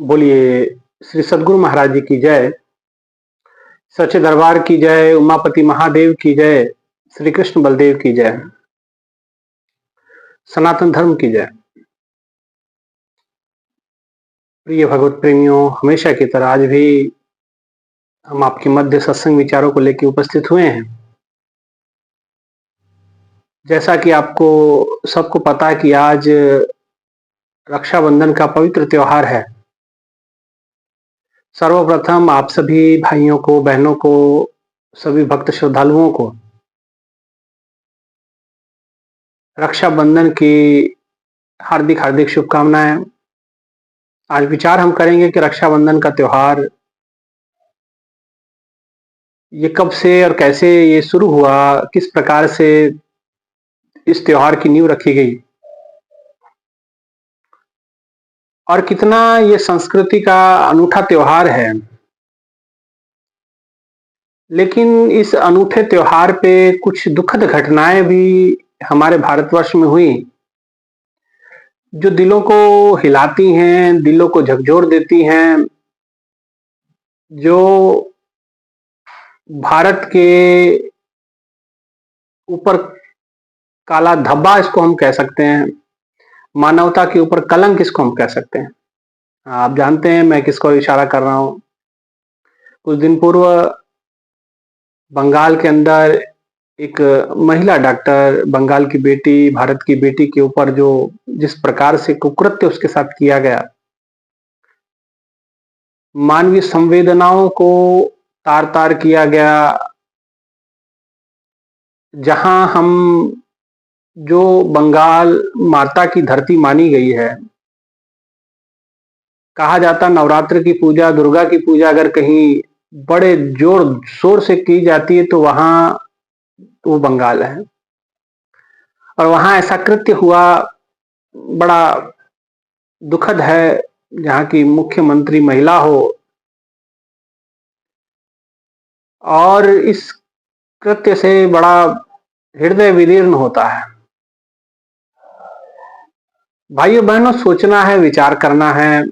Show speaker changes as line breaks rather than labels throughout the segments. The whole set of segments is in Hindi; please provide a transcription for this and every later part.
बोलिए श्री सद्गुरु महाराज जी की जय। सच्चे दरबार की जय। उमापति महादेव की जय। श्री कृष्ण बलदेव की जय। सनातन धर्म की जय। प्रिय भगवत प्रेमियों, हमेशा की तरह आज भी हम आपके मध्य सत्संग विचारों को लेकर उपस्थित हुए हैं। जैसा कि आपको सबको पता है कि आज रक्षाबंधन का पवित्र त्योहार है। सर्वप्रथम आप सभी भाइयों को, बहनों को, सभी भक्त श्रद्धालुओं को रक्षाबंधन की हार्दिक हार्दिक शुभकामनाएं। आज विचार हम करेंगे कि रक्षाबंधन का त्योहार ये कब से और कैसे ये शुरू हुआ, किस प्रकार से इस त्योहार की नींव रखी गई और कितना ये संस्कृति का अनूठा त्योहार है। लेकिन इस अनूठे त्योहार पे कुछ दुखद घटनाएं भी हमारे भारतवर्ष में हुई, जो दिलों को हिलाती हैं, दिलों को झकझोर देती हैं, जो भारत के ऊपर काला धब्बा इसको हम कह सकते हैं, मानवता के ऊपर कलंक इसको हम कह सकते हैं। आप जानते हैं मैं किसको इशारा कर रहा हूं। कुछ दिन पूर्व बंगाल के अंदर एक महिला डॉक्टर, बंगाल की बेटी, भारत की बेटी के ऊपर जो जिस प्रकार से कुकृत्य उसके साथ किया गया, मानवीय संवेदनाओं को तार तार किया गया। जहां हम जो बंगाल माता की धरती मानी गई है, कहा जाता नवरात्र की पूजा, दुर्गा की पूजा अगर कहीं बड़े जोर शोर से की जाती है तो वहां वो बंगाल है। और वहां ऐसा कृत्य हुआ, बड़ा दुखद है। जहां की मुख्यमंत्री महिला हो और इस कृत्य से बड़ा हृदय विदीर्ण होता है। भाइयों बहनों, सोचना है, विचार करना है।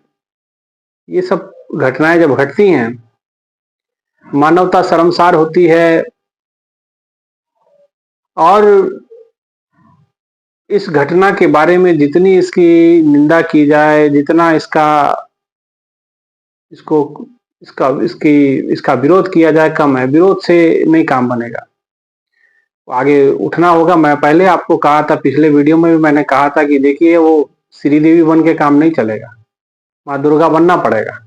ये सब घटनाएं जब घटती हैं, मानवता शर्मसार होती है। और इस घटना के बारे में जितनी इसकी निंदा की जाए, जितना इसको इसका इसकी इसका विरोध किया जाए कम है। विरोध से नहीं काम बनेगा, आगे उठना होगा। मैं पहले आपको कहा था, पिछले वीडियो में भी मैंने कहा था कि देखिए वो श्रीदेवी बन के काम नहीं चलेगा, माँ दुर्गा बनना पड़ेगा।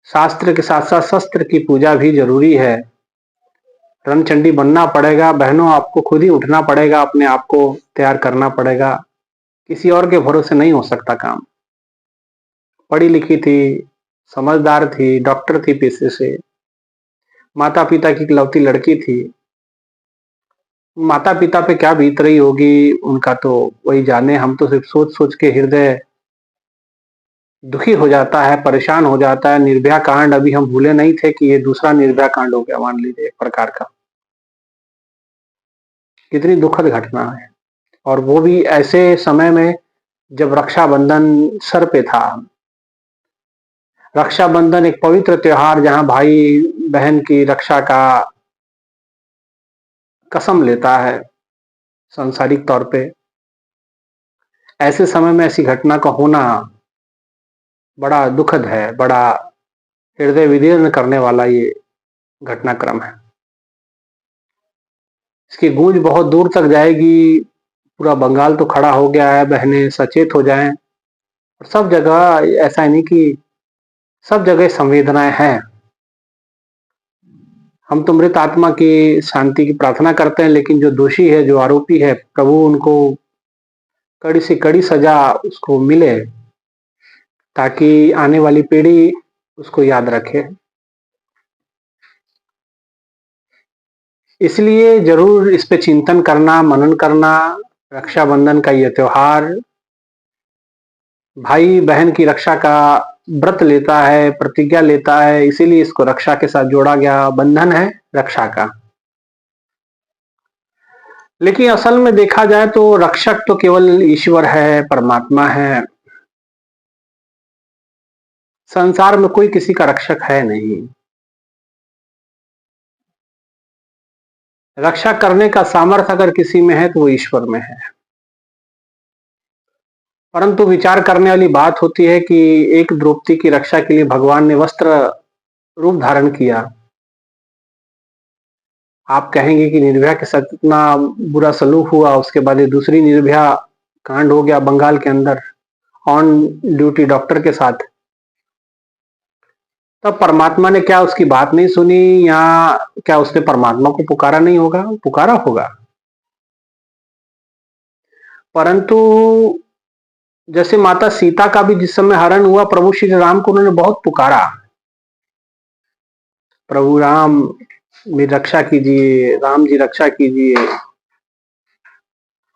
शास्त्र के साथ साथ शस्त्र की पूजा भी जरूरी है। रणचंडी बनना पड़ेगा। बहनों, आपको खुद ही उठना पड़ेगा, अपने आप को तैयार करना पड़ेगा। किसी और के भरोसे नहीं हो सकता काम। पढ़ी लिखी थी, समझदार थी, डॉक्टर थी पेशे से, माता पिता की इकलौती लड़की थी। माता पिता पे क्या बीत रही होगी उनका तो वही जाने। हम तो सिर्फ सोच सोच के हृदय दुखी हो जाता है, परेशान हो जाता है। निर्भया कांड अभी हम भूले नहीं थे कि ये दूसरा निर्भया कांड हो गया, मान लीजिए एक प्रकार का। कितनी दुखद घटना है, और वो भी ऐसे समय में जब रक्षाबंधन सर पे था। रक्षाबंधन एक पवित्र त्योहार, जहां भाई बहन की रक्षा का कसम लेता है सांसारिक तौर पे। ऐसे समय में ऐसी घटना का होना बड़ा दुखद है, बड़ा हृदय विदीर्ण करने वाला ये घटनाक्रम है। इसकी गूंज बहुत दूर तक जाएगी। पूरा बंगाल तो खड़ा हो गया है। बहनें सचेत हो जाएं। और सब जगह, ऐसा नहीं कि सब जगह संवेदनाएं हैं। हम तो मृत आत्मा की शांति की प्रार्थना करते हैं, लेकिन जो दोषी है, जो आरोपी है, प्रभु उनको कड़ी से कड़ी सजा उसको मिले, ताकि आने वाली पीढ़ी उसको याद रखे। इसलिए जरूर इस पे चिंतन करना, मनन करना। रक्षाबंधन का यह त्योहार भाई बहन की रक्षा का व्रत लेता है, प्रतिज्ञा लेता है। इसीलिए इसको रक्षा के साथ जोड़ा गया। बंधन है रक्षा का। लेकिन असल में देखा जाए तो रक्षक तो केवल ईश्वर है, परमात्मा है। संसार में कोई किसी का रक्षक है नहीं। रक्षा करने का सामर्थ्य अगर किसी में है तो वो ईश्वर में है। परंतु विचार करने वाली बात होती है कि एक द्रौपदी की रक्षा के लिए भगवान ने वस्त्र रूप धारण किया। आप कहेंगे कि निर्भया के साथ इतना बुरा सलूक हुआ, उसके बाद ये दूसरी निर्भया कांड हो गया बंगाल के अंदर ऑन ड्यूटी डॉक्टर के साथ। तब परमात्मा ने क्या उसकी बात नहीं सुनी, या क्या उसने परमात्मा को पुकारा नहीं होगा? पुकारा होगा। परंतु जैसे माता सीता का भी जिस समय हरण हुआ, प्रभु श्री राम को उन्होंने बहुत पुकारा, प्रभु राम मेरी रक्षा कीजिए, राम जी रक्षा कीजिए।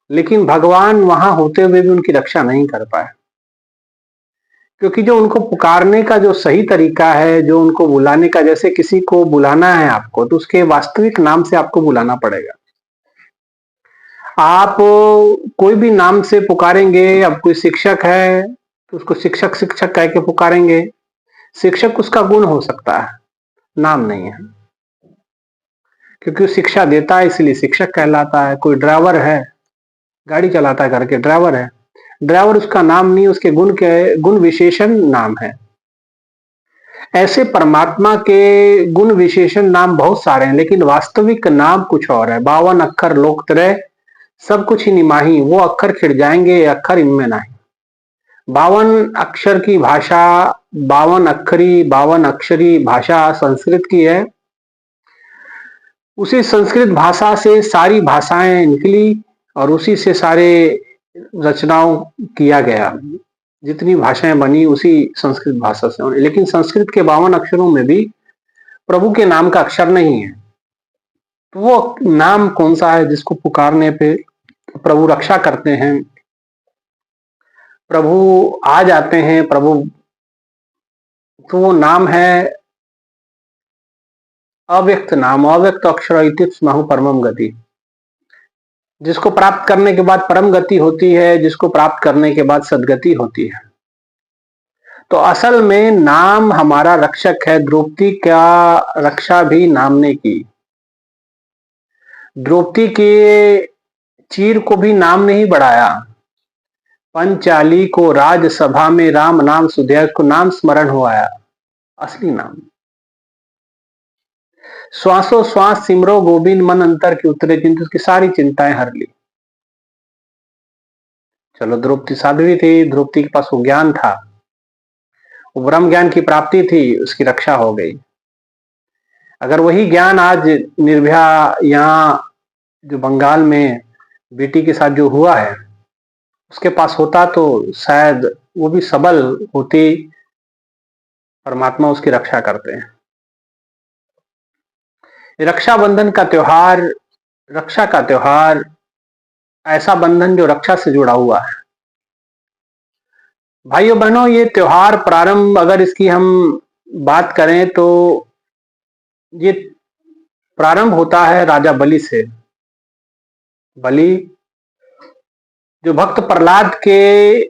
लेकिन भगवान वहां होते हुए भी उनकी रक्षा नहीं कर पाए, क्योंकि जो उनको पुकारने का जो सही तरीका है, जो उनको बुलाने का, जैसे किसी को बुलाना है आपको तो उसके वास्तविक नाम से आपको बुलाना पड़ेगा। आप कोई भी नाम से पुकारेंगे, अब कोई शिक्षक है तो उसको शिक्षक शिक्षक कह के पुकारेंगे। शिक्षक उसका गुण हो सकता है, नाम नहीं है, क्योंकि वो शिक्षा देता है इसलिए शिक्षक कहलाता है। कोई ड्राइवर है, गाड़ी चलाता है करके ड्राइवर है, ड्राइवर उसका नाम नहीं, उसके गुण के गुण विशेषण नाम है। ऐसे परमात्मा के गुण विशेषण नाम बहुत सारे हैं, लेकिन वास्तविक नाम कुछ और है। 52 अक्षर लोकत्रय सब कुछ ही निमाही, वो अक्षर खिड़ जाएंगे, अक्षर इनमें नहीं। 52 अक्षर की भाषा, 52 अक्षरी 52 अक्षरी भाषा संस्कृत की है। उसी संस्कृत भाषा से सारी भाषाएं निकली और उसी से सारे रचनाओं किया गया। जितनी भाषाएं बनी उसी संस्कृत भाषा से होने। लेकिन संस्कृत के 52 अक्षरों में भी प्रभु के नाम का अक्षर नहीं है। तो वो नाम कौन सा है जिसको पुकारने पे प्रभु रक्षा करते हैं, प्रभु आ जाते हैं प्रभु? तो वो नाम है अव्यक्त नाम, अव्यक्त अक्षर इति स्महु परमम गति। जिसको प्राप्त करने के बाद परम गति होती है, जिसको प्राप्त करने के बाद सदगति होती है। तो असल में नाम हमारा रक्षक है। द्रौपदी का रक्षा भी नाम ने की। द्रौपदी के चीर को भी नाम ने ही बढ़ाया। पंचाली को राजसभा में राम नाम सुधिया को नाम स्मरण हो आया, असली नाम। श्वासों श्वास सिमरो गोविंद मन अंतर की उतरे किंतु उसकी सारी चिंताएं हर ली। चलो द्रौपदी साध्वी थी, द्रौपदी के पास वो ज्ञान था, वो ब्रह्म ज्ञान की प्राप्ति थी, उसकी रक्षा हो गई। अगर वही ज्ञान आज निर्भया यहाँ जो बंगाल में बेटी के साथ जो हुआ है उसके पास होता तो शायद वो भी सबल होती। परमात्मा उसकी रक्षा करते हैं। रक्षाबंधन का त्योहार, रक्षा का त्योहार, ऐसा बंधन जो रक्षा से जुड़ा हुआ है। भाइयों बहनों, ये त्योहार प्रारंभ अगर इसकी हम बात करें तो ये प्रारंभ होता है राजा बलि से। बलि जो भक्त प्रहलाद के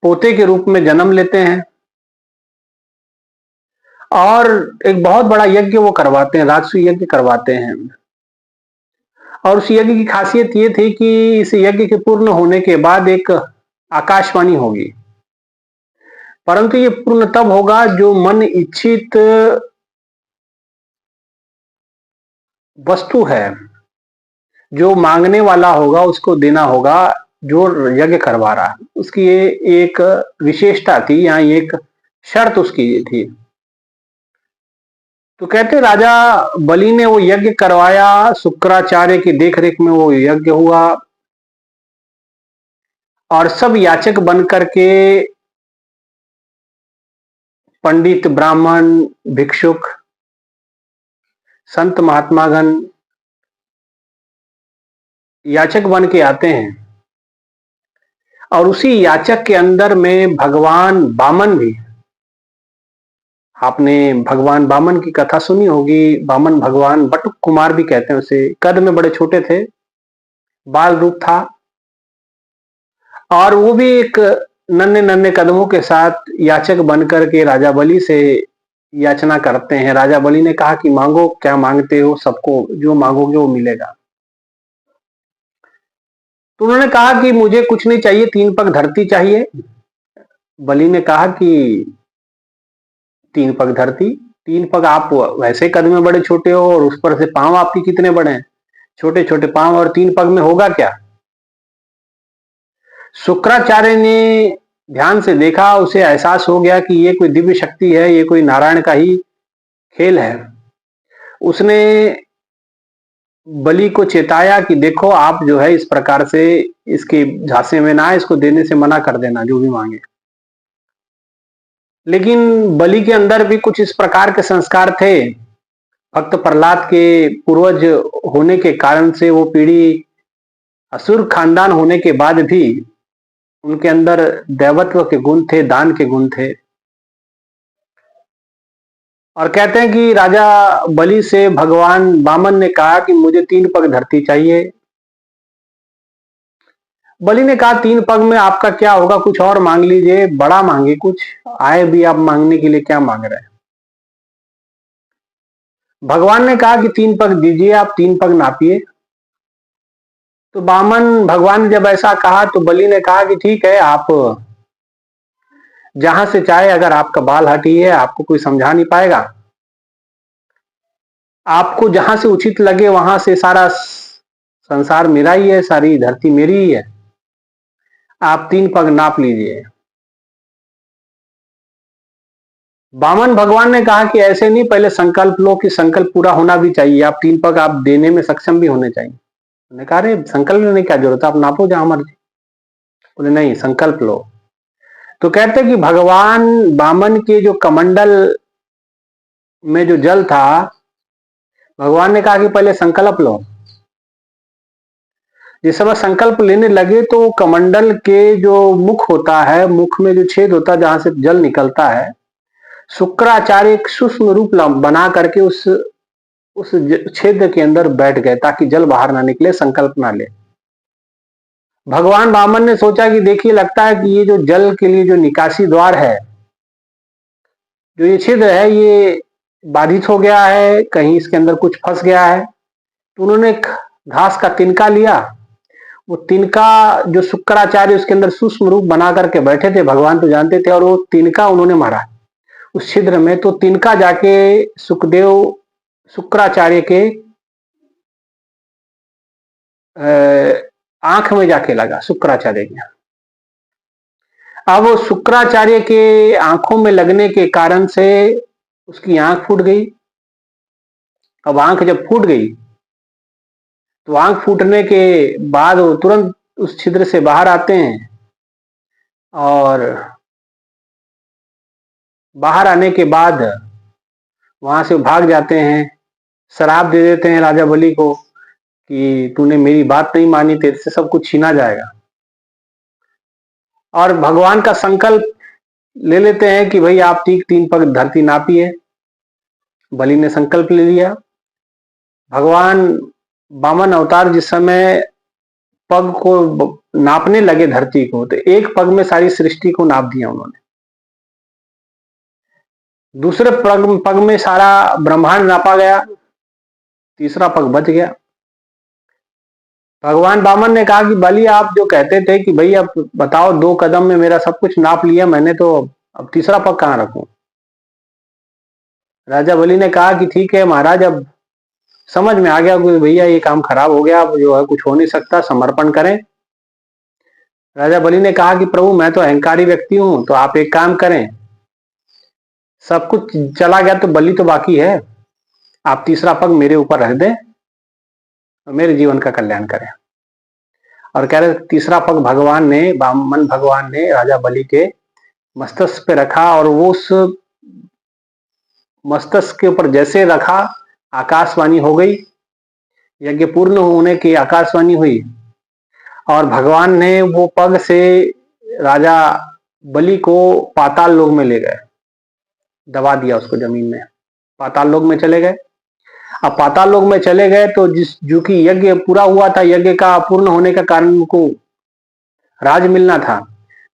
पोते के रूप में जन्म लेते हैं और एक बहुत बड़ा यज्ञ वो करवाते हैं, राजसूय यज्ञ करवाते हैं। और उस यज्ञ की खासियत ये थी कि इस यज्ञ के पूर्ण होने के बाद एक आकाशवाणी होगी। परंतु ये पूर्ण तब होगा जो मन इच्छित वस्तु है, जो मांगने वाला होगा उसको देना होगा, जो यज्ञ करवा रहा है। उसकी ये एक विशेषता थी, यहाँ एक शर्त उसकी ये थी। तो कहते राजा बलि ने वो यज्ञ करवाया, शुक्राचार्य की देखरेख में वो यज्ञ हुआ और सब याचक बन करके पंडित, ब्राह्मण, भिक्षुक, संत, महात्मागण याचक बन के आते हैं। और उसी याचक के अंदर में भगवान वामन भी, आपने भगवान वामन की कथा सुनी होगी। वामन भगवान बटुक कुमार भी कहते हैं उसे। कद में बड़े छोटे थे, बाल रूप था और वो भी एक नन्हे नन्हे कदमों के साथ याचक बनकर के राजा बलि से याचना करते हैं। राजा बलि ने कहा कि मांगो, क्या मांगते हो, सबको जो मांगोगे वो मिलेगा। तो उन्होंने कहा कि मुझे कुछ नहीं चाहिए, 3 पग धरती चाहिए। बलि ने कहा कि 3 पग धरती, 3 पग, आप वैसे कद में बड़े छोटे हो और उस पर से पांव आपके कितने बड़े हैं, छोटे छोटे पांव, और 3 पग में होगा क्या। शुक्राचार्य ने ध्यान से देखा, उसे एहसास हो गया कि ये कोई दिव्य शक्ति है, ये कोई नारायण का ही खेल है। उसने बलि को चेताया कि देखो, आप जो है इस प्रकार से इसके झांसे में ना आए, इसको देने से मना कर देना जो भी मांगे। लेकिन बलि के अंदर भी कुछ इस प्रकार के संस्कार थे। भक्त प्रहलाद के पूर्वज होने के कारण से वो पीढ़ी असुर खानदान होने के बाद भी उनके अंदर दैवत्व के गुण थे, दान के गुण थे। और कहते हैं कि राजा बलि से भगवान वामन ने कहा कि मुझे 3 पग धरती चाहिए। बलि ने कहा 3 पग में आपका क्या होगा, कुछ और मांग लीजिए, बड़ा मांगे कुछ, आए भी आप मांगने के लिए, क्या मांग रहे हैं। भगवान ने कहा कि 3 पग दीजिए, आप 3 पग नापिए। तो वामन भगवान ने जब ऐसा कहा तो बलि ने कहा कि ठीक है, आप जहां से चाहे, अगर आपका बाल हटी है, आपको कोई समझा नहीं पाएगा, आपको जहां से उचित लगे वहां से, सारा संसार मेरा ही है, सारी धरती मेरी ही है, आप 3 पग नाप लीजिए। वामन भगवान ने कहा कि ऐसे नहीं, पहले संकल्प लो कि संकल्प पूरा होना भी चाहिए, आप 3 पग आप देने में सक्षम भी होने चाहिए। उन्होंने कहा अरे संकल्प लेने की क्या जरूरत है, आप नापो जहां मर्जी। बोले नहीं, संकल्प लो। तो कहते कि भगवान वामन के जो कमंडल में जो जल था, भगवान ने कहा कि पहले संकल्प लो। जिस समय संकल्प लेने लगे तो कमंडल के जो मुख होता है, मुख में जो छेद होता है जहां से जल निकलता है, शुक्राचार्य एक सूक्ष्म रूप बना करके उस छेद के अंदर बैठ गए ताकि जल बाहर ना निकले, संकल्प ना ले। भगवान वामन ने सोचा कि देखिए, लगता है कि ये जो जल के लिए जो निकासी द्वार है, जो ये छिद्र है, ये बाधित हो गया है, कहीं इसके अंदर कुछ फंस गया है। तो उन्होंने एक घास का तिनका लिया, वो तिनका जो शुक्राचार्य उसके अंदर सूक्ष्म रूप बना करके बैठे थे, भगवान तो जानते थे, और वो तिनका उन्होंने मारा उस छिद्र में। तो तिनका जाके सुखदेव शुक्राचार्य के आंख में जाके लगा, शुक्राचार्य के। अब शुक्राचार्य के आंखों में लगने के कारण से उसकी आंख फूट गई। अब आंख जब फूट गई तो आंख फूटने के बाद वो तुरंत उस छिद्र से बाहर आते हैं, और बाहर आने के बाद वहां से भाग जाते हैं, श्राप दे देते हैं राजा बलि को कि तूने मेरी बात नहीं मानी, तेरे से सब कुछ छीना जाएगा। और भगवान का संकल्प ले लेते हैं कि भाई आप 3 पग धरती नापिए। बलि ने संकल्प ले लिया। भगवान वामन अवतार जिस समय पग को नापने लगे धरती को, तो 1 पग में सारी सृष्टि को नाप दिया उन्होंने। दूसरे पग में सारा ब्रह्मांड नापा गया, तीसरा पग बच गया। भगवान वामन ने कहा कि बलि, आप जो कहते थे कि भाई अब बताओ, 2 कदम में मेरा सब कुछ नाप लिया मैंने, तो अब तीसरा पग कहां रखूं। राजा बलि ने कहा कि ठीक है महाराज, अब समझ में आ गया कि भैया ये काम खराब हो गया, अब जो है कुछ हो नहीं सकता, समर्पण करें। राजा बलि ने कहा कि प्रभु, मैं तो अहंकारी व्यक्ति हूं, तो आप एक काम करें, सब कुछ चला गया तो बलि तो बाकी है, आप तीसरा पग मेरे ऊपर रख दें और मेरे जीवन का कल्याण करें। और कह रहे तीसरा पग भगवान ने, वामन भगवान ने राजा बलि के मस्तक पे रखा, और वो उस मस्तक के ऊपर जैसे रखा, आकाशवाणी हो गई, यज्ञ पूर्ण होने की आकाशवाणी हुई, और भगवान ने वो पग से राजा बलि को पाताल लोक में ले गए, दबा दिया उसको जमीन में, पाताल लोक में चले गए। अब पाताल लोक में चले गए तो जो कि यज्ञ पूरा हुआ था, यज्ञ का पूर्ण होने का कारण उनको राज मिलना था,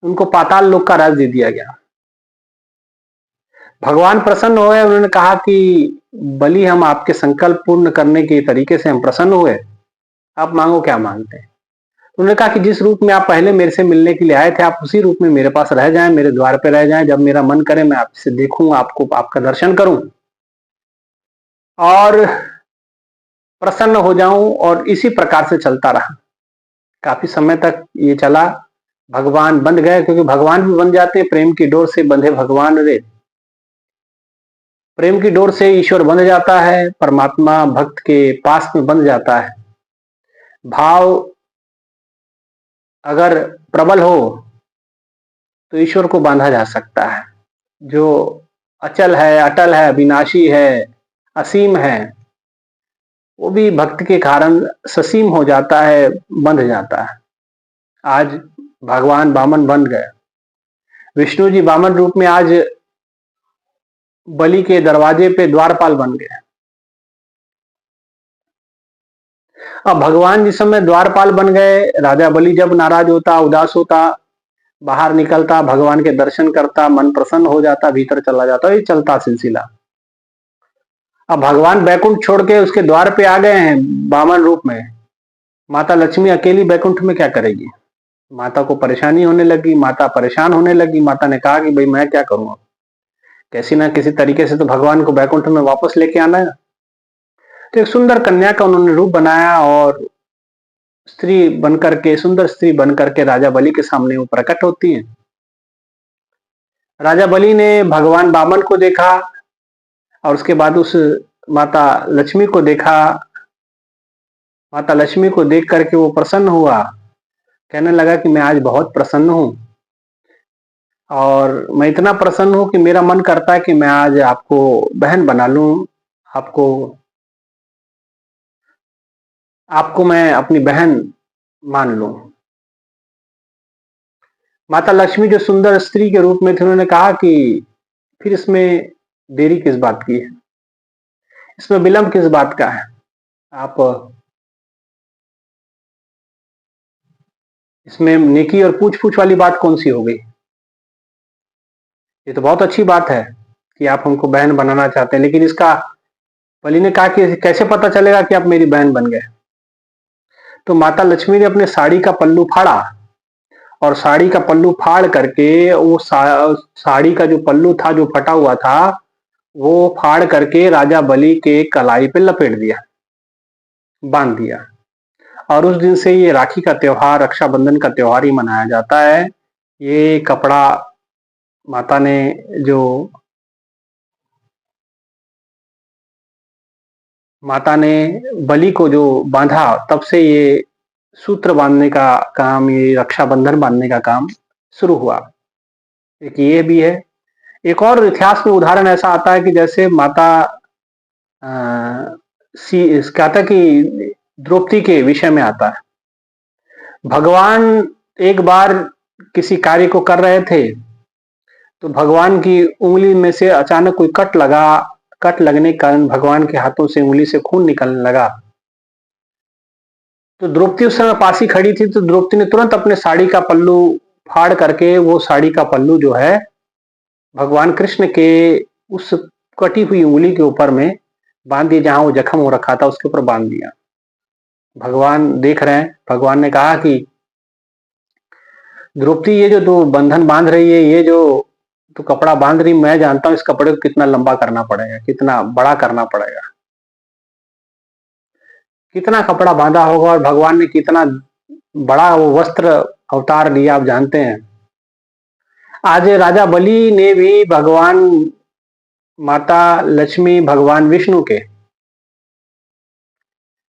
उनको पाताल लोक का राज दे दिया गया। भगवान प्रसन्न हुए, उन्होंने कहा कि बलि, हम आपके संकल्प पूर्ण करने के तरीके से हम प्रसन्न हुए, आप मांगो क्या मांगते हैं। उन्होंने कहा कि जिस रूप में आप पहले मेरे से मिलने के लिए आए थे, आप उसी रूप में मेरे पास रह जाएं, मेरे द्वार पे रह जाएं, जब मेरा मन करे मैं आपसे देखूं, आपको आपका दर्शन करूं और प्रसन्न हो जाऊं। और इसी प्रकार से चलता रहा, काफी समय तक ये चला। भगवान बंध गए, क्योंकि भगवान भी बन जाते हैं, प्रेम की डोर से बंधे भगवान रे। प्रेम की डोर से ईश्वर बंध जाता है, परमात्मा भक्त के पास में बंध जाता है। भाव अगर प्रबल हो तो ईश्वर को बांधा जा सकता है। जो अचल है, अटल है, अविनाशी है, असीम है, वो भी भक्त के कारण ससीम हो जाता है, बंध जाता है। आज भगवान वामन बन गए, विष्णु जी वामन रूप में आज बलि के दरवाजे पे द्वारपाल बन गए। अब भगवान जिस समय द्वारपाल बन गए, राजा बलि जब नाराज होता, उदास होता, बाहर निकलता, भगवान के दर्शन करता, मन प्रसन्न हो जाता, भीतर चला जाता, ये चलता सिलसिला। अब भगवान बैकुंठ छोड़ के उसके द्वार पे आ गए हैं वामन रूप में। माता लक्ष्मी अकेली बैकुंठ में क्या करेगी। माता को परेशानी होने लगी, माता परेशान होने लगी। माता ने कहा कि भाई मैं क्या करूं, कैसी ना किसी तरीके से तो भगवान को बैकुंठ में वापस लेके आना है। तो एक सुंदर कन्या का उन्होंने रूप बनाया और स्त्री बनकर के, सुंदर स्त्री बनकर के राजा बलि के सामने वो प्रकट होती है। राजा बलि ने भगवान वामन को देखा और उसके बाद उस माता लक्ष्मी को देखा। माता लक्ष्मी को देख करके वो प्रसन्न हुआ, कहने लगा कि मैं आज बहुत प्रसन्न हूं और मैं इतना प्रसन्न हूं कि मेरा मन करता है कि मैं आज आपको बहन बना लूं, आपको आपको मैं अपनी बहन मान लूं। माता लक्ष्मी जो सुंदर स्त्री के रूप में थे, उन्होंने कहा कि फिर इसमें देरी किस बात की है, इसमें विलंब किस बात का है, आप इसमें नेकी और पूछ पूछ वाली बात कौन सी हो गई। ये तो बहुत अच्छी बात है कि आप हमको बहन बनाना चाहते हैं, लेकिन इसका, बलि ने कहा कि कैसे पता चलेगा कि आप मेरी बहन बन गए। तो माता लक्ष्मी ने अपने साड़ी का पल्लू फाड़ा और साड़ी का पल्लू फाड़ करके वो साड़ी का जो पल्लू था, जो फटा हुआ था, वो फाड़ करके राजा बलि के कलाई पे लपेट दिया, बांध दिया। और उस दिन से ये राखी का त्योहार, रक्षाबंधन का त्योहार ही मनाया जाता है। ये कपड़ा माता ने जो माता ने बलि को जो बांधा, तब से ये सूत्र बांधने का काम, ये रक्षाबंधन बांधने का काम शुरू हुआ। एक ये भी है। एक और इतिहास में उदाहरण ऐसा आता है कि जैसे माता कहता कि द्रौपदी के विषय में आता है। भगवान एक बार किसी कार्य को कर रहे थे, तो भगवान की उंगली में से अचानक कोई कट लगा। कट लगने के कारण भगवान के हाथों से, उंगली से खून निकलने लगा। तो द्रौपदी उस समय पास ही खड़ी थी, तो द्रौपदी ने तुरंत अपने साड़ी का पल्लू फाड़ करके वो साड़ी का पल्लू जो है भगवान कृष्ण के उस कटी हुई उंगली के ऊपर में बांध दिया, जहां वो जख्म हो रखा था उसके ऊपर बांध दिया। भगवान देख रहे हैं। भगवान ने कहा कि द्रौपदी, ये जो तू बंधन बांध रही है, ये जो तू कपड़ा बांध रही, मैं जानता हूं इस कपड़े को कितना लंबा करना पड़ेगा, कितना बड़ा करना पड़ेगा, कितना कपड़ा बांधा होगा और भगवान ने कितना बड़ा वो वस्त्र अवतार लिया, आप जानते हैं। आज राजा बलि ने भी भगवान माता लक्ष्मी, भगवान विष्णु के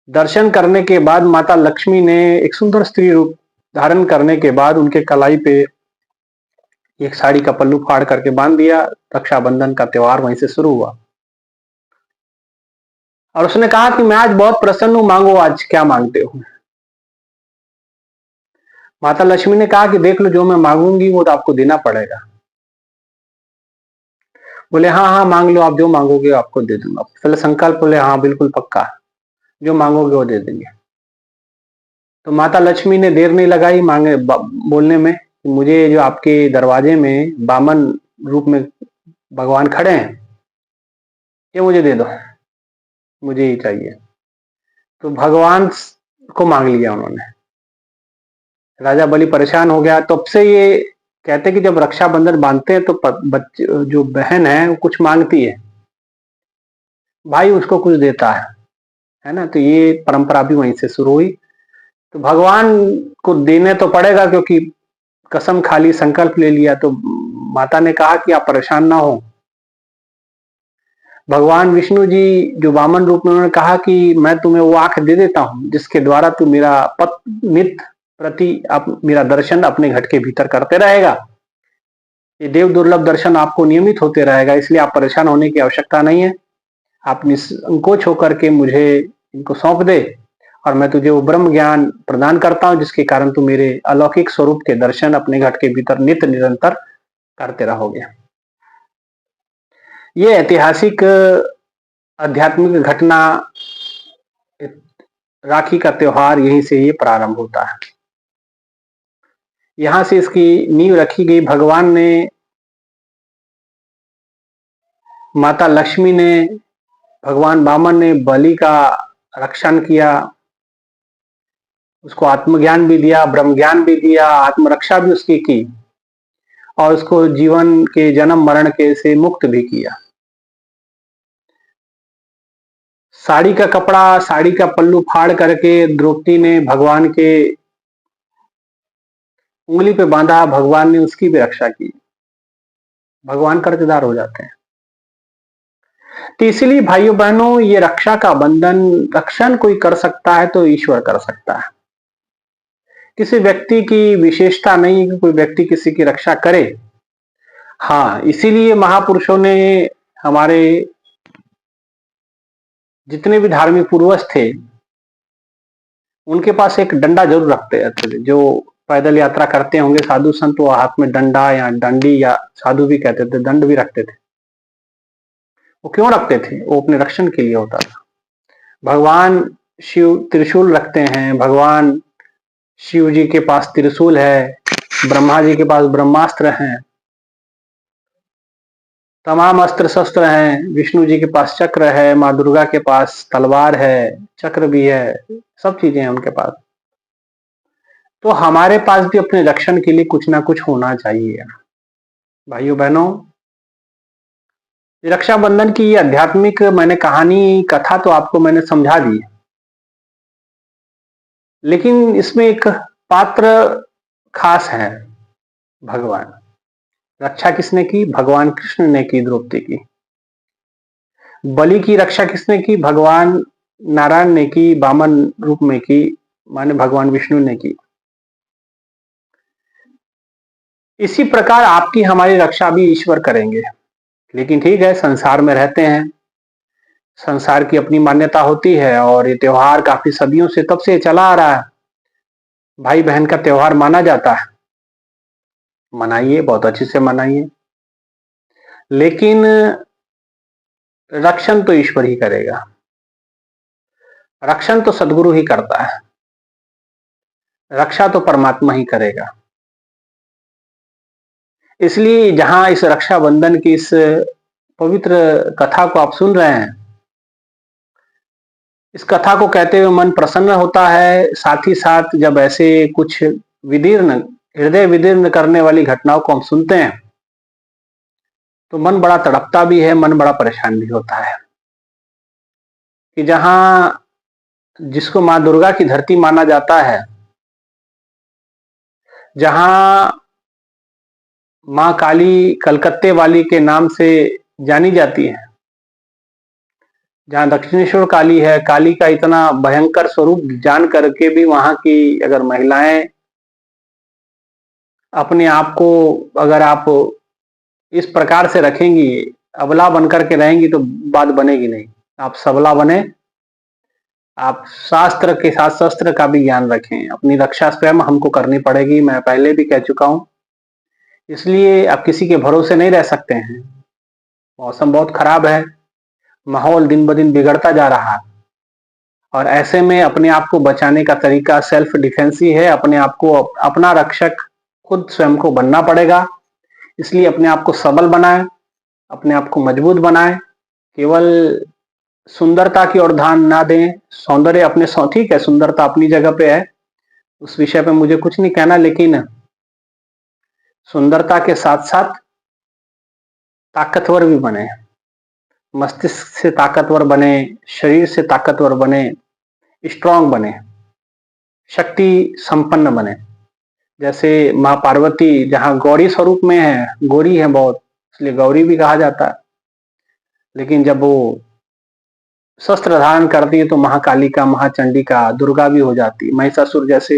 दर्शन करने के बाद, माता लक्ष्मी ने एक सुंदर स्त्री रूप धारण करने के बाद उनके कलाई पे एक साड़ी का पल्लू फाड़ करके बांध दिया। रक्षाबंधन का त्योहार वहीं से शुरू हुआ और उसने कहा कि मैं आज बहुत प्रसन्न हूं, मांगो आज क्या मांगते हो। माता लक्ष्मी ने कहा कि देख लो, जो मैं मांगूंगी वो तो आपको देना पड़ेगा। बोले हाँ हाँ मांग लो, आप जो मांगोगे आपको दे दूंगा। पहले संकल्प, बोले हाँ बिल्कुल पक्का, जो मांगोगे वो दे देंगे। तो माता लक्ष्मी ने देर नहीं लगाई मांगे बोलने में, कि मुझे जो आपके दरवाजे में वामन रूप में भगवान खड़े हैं, ये मुझे दे दो, मुझे ये चाहिए। तो भगवान को मांग लिया उन्होंने। राजा बलि परेशान हो गया। तब से ये कहते कि जब रक्षाबंधन बांधते हैं तो बच्चे जो बहन है वो कुछ मांगती है, भाई उसको कुछ देता है ना। तो ये परंपरा भी वहीं से शुरू हुई। तो भगवान को देने तो पड़ेगा, क्योंकि कसम खा ली, संकल्प ले लिया। तो माता ने कहा कि आप परेशान ना हो। भगवान विष्णु जी जो वामन रूप में, उन्होंने कहा कि मैं तुम्हें वो आंख दे देता हूं जिसके द्वारा तू मेरा नित्य प्रति मेरा दर्शन अपने घट के भीतर करते रहेगा। ये देव दुर्लभ दर्शन आपको नियमित होते रहेगा, इसलिए आप परेशान होने की आवश्यकता नहीं है। आप निसंकोच होकर के मुझे इनको सौंप दे और मैं तुझे वो ब्रह्म ज्ञान प्रदान करता हूं जिसके कारण तू मेरे अलौकिक स्वरूप के दर्शन अपने घट के भीतर नित्य निरंतर करते रहोगे। ये ऐतिहासिक आध्यात्मिक घटना, राखी का त्योहार यहीं से ये प्रारंभ होता है। यहां से इसकी नींव रखी गई। भगवान ने, माता लक्ष्मी ने, भगवान वामन ने बलि का रक्षण किया, उसको आत्मज्ञान भी दिया, ब्रह्म ज्ञान भी दिया, आत्मरक्षा भी उसकी की और उसको जीवन के जन्म मरण के से मुक्त भी किया। साड़ी का कपड़ा, साड़ी का पल्लू फाड़ करके द्रौपदी ने भगवान के उंगली पे बांधा, भगवान ने उसकी भी रक्षा की। भगवान कर्जदार हो जाते हैं। तो इसलिए भाइयों बहनों, ये रक्षा का बंधन, रक्षण कोई कर सकता है तो ईश्वर कर सकता है। किसी व्यक्ति की विशेषता नहीं है कि कोई व्यक्ति किसी की रक्षा करे। हाँ, इसीलिए महापुरुषों ने, हमारे जितने भी धार्मिक पूर्वज थे, उनके पास एक डंडा जरूर रखते थे। जो पैदल यात्रा करते होंगे साधु संत, वो हाथ में डंडा या डंडी, या साधु भी कहते थे, दंड भी रखते थे। वो क्यों रखते थे? वो अपने रक्षण के लिए होता था। भगवान शिव त्रिशूल रखते हैं, भगवान शिव जी के पास त्रिशूल है, ब्रह्मा जी के पास ब्रह्मास्त्र हैं, तमाम अस्त्र शस्त्र हैं। विष्णु जी के पास चक्र है, माँ दुर्गा के पास तलवार है, चक्र भी है, सब चीजें हैं उनके पास। तो हमारे पास भी अपने रक्षण के लिए कुछ ना कुछ होना चाहिए। भाइयों बहनों, रक्षाबंधन की आध्यात्मिक मैंने कहानी, कथा तो आपको मैंने समझा दी, लेकिन इसमें एक पात्र खास है, भगवान। रक्षा किसने की? भगवान कृष्ण ने की द्रौपदी की। बलि की रक्षा किसने की? भगवान नारायण ने की, वामन रूप में की, माने भगवान विष्णु ने की। इसी प्रकार आपकी हमारी रक्षा भी ईश्वर करेंगे। लेकिन ठीक है, संसार में रहते हैं, संसार की अपनी मान्यता होती है और ये त्योहार काफी सदियों से तब से चला आ रहा है। भाई बहन का त्योहार माना जाता है, मनाइए, बहुत अच्छे से मनाइए, लेकिन रक्षण तो ईश्वर ही करेगा। रक्षण तो सदगुरु ही करता है, रक्षा तो परमात्मा ही करेगा। इसलिए जहां इस रक्षाबंधन की इस पवित्र कथा को आप सुन रहे हैं, इस कथा को कहते हुए मन प्रसन्न होता है। साथ ही साथ जब ऐसे कुछ विदीर्ण, हृदय विदीर्ण करने वाली घटनाओं को हम सुनते हैं तो मन बड़ा तड़पता भी है, मन बड़ा परेशान भी होता है कि जहां जिसको मां दुर्गा की धरती माना जाता है, जहां मां काली कलकत्ते वाली के नाम से जानी जाती है, जहां दक्षिणेश्वर काली है, काली का इतना भयंकर स्वरूप जान करके भी वहां की अगर महिलाएं अपने आप को, अगर आप इस प्रकार से रखेंगी, अबला बनकर के रहेंगी, तो बात बनेगी नहीं। आप सबला बने, आप शास्त्र के साथ शस्त्र का भी ज्ञान रखें। अपनी रक्षा स्वयं हमको करनी पड़ेगी, मैं पहले भी कह चुका हूं। इसलिए आप किसी के भरोसे नहीं रह सकते हैं। मौसम बहुत खराब है, माहौल दिन ब दिन बिगड़ता जा रहा है और ऐसे में अपने आप को बचाने का तरीका सेल्फ डिफेंस ही है। अपने आप को, अपना रक्षक खुद स्वयं को बनना पड़ेगा। इसलिए अपने आप को सबल बनाएं, अपने आप को मजबूत बनाएं। केवल सुंदरता की ओर ध्यान ना दें। सौंदर्य अपने ठीक है, सुंदरता अपनी जगह पे है, उस विषय पे मुझे कुछ नहीं कहना, लेकिन सुंदरता के साथ साथ ताकतवर भी बने। मस्तिष्क से ताकतवर बने, शरीर से ताकतवर बने, स्ट्रांग बने, शक्ति संपन्न बने। जैसे माँ पार्वती जहां गौरी स्वरूप में है, गौरी है बहुत, इसलिए गौरी भी कहा जाता है, लेकिन जब वो शस्त्र धारण करती है तो महाकालिका, महाचंडिका, दुर्गा भी हो जाती, महिषासुर जैसे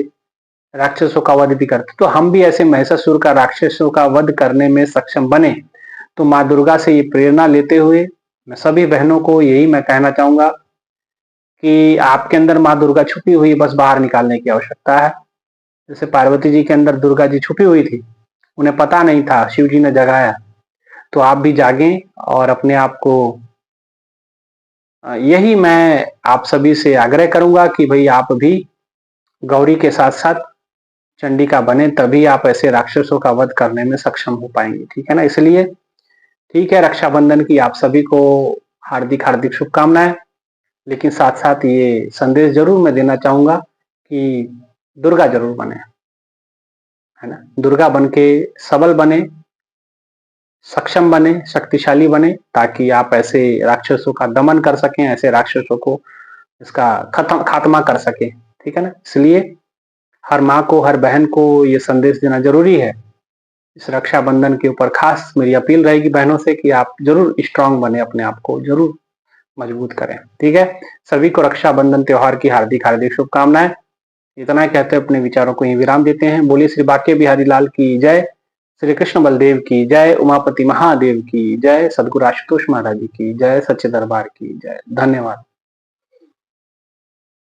राक्षसों का वध भी करते। तो हम भी ऐसे महिषासुर का, राक्षसों का वध करने में सक्षम बने। तो माँ दुर्गा से ये प्रेरणा लेते हुए मैं सभी बहनों को यही मैं कहना चाहूंगा कि आपके अंदर माँ दुर्गा छुपी हुई, बस बाहर निकालने की आवश्यकता है। जैसे पार्वती जी के अंदर दुर्गा जी छुपी हुई थी, उन्हें पता नहीं था, शिव जी ने जगाया। तो आप भी जागें और अपने आप को, यही मैं आप सभी से आग्रह करूंगा कि भाई आप भी गौरी के साथ साथ चंडिका बने, तभी आप ऐसे राक्षसों का वध करने में सक्षम हो पाएंगे। ठीक है ना? इसलिए ठीक है, रक्षाबंधन की आप सभी को हार्दिक हार्दिक शुभकामनाएं। लेकिन साथ साथ ये संदेश जरूर मैं देना चाहूंगा कि दुर्गा जरूर बने, है ना? दुर्गा बन के सबल बने, सक्षम बने, शक्तिशाली बने, ताकि आप ऐसे राक्षसों का दमन कर सकें, ऐसे राक्षसों को इसका खात्मा कर सके। ठीक है ना? इसलिए हर माँ को, हर बहन को ये संदेश देना जरूरी है। इस रक्षाबंधन के ऊपर खास मेरी अपील रहेगी बहनों से कि आप जरूर स्ट्रांग बने, अपने आप को जरूर मजबूत करें। ठीक है? सभी को रक्षाबंधन त्योहार की हार्दिक हार्दिक शुभकामनाएं। इतना कहते हुए अपने विचारों को यहीं विराम देते हैं। बोलिए श्री बांके बिहारी लाल की जय, श्री कृष्ण बलदेव की जय, उमापति महादेव की जय, सदगुरु आशुतोष महाराज जी की जय, सच्चे दरबार की जय। धन्यवाद।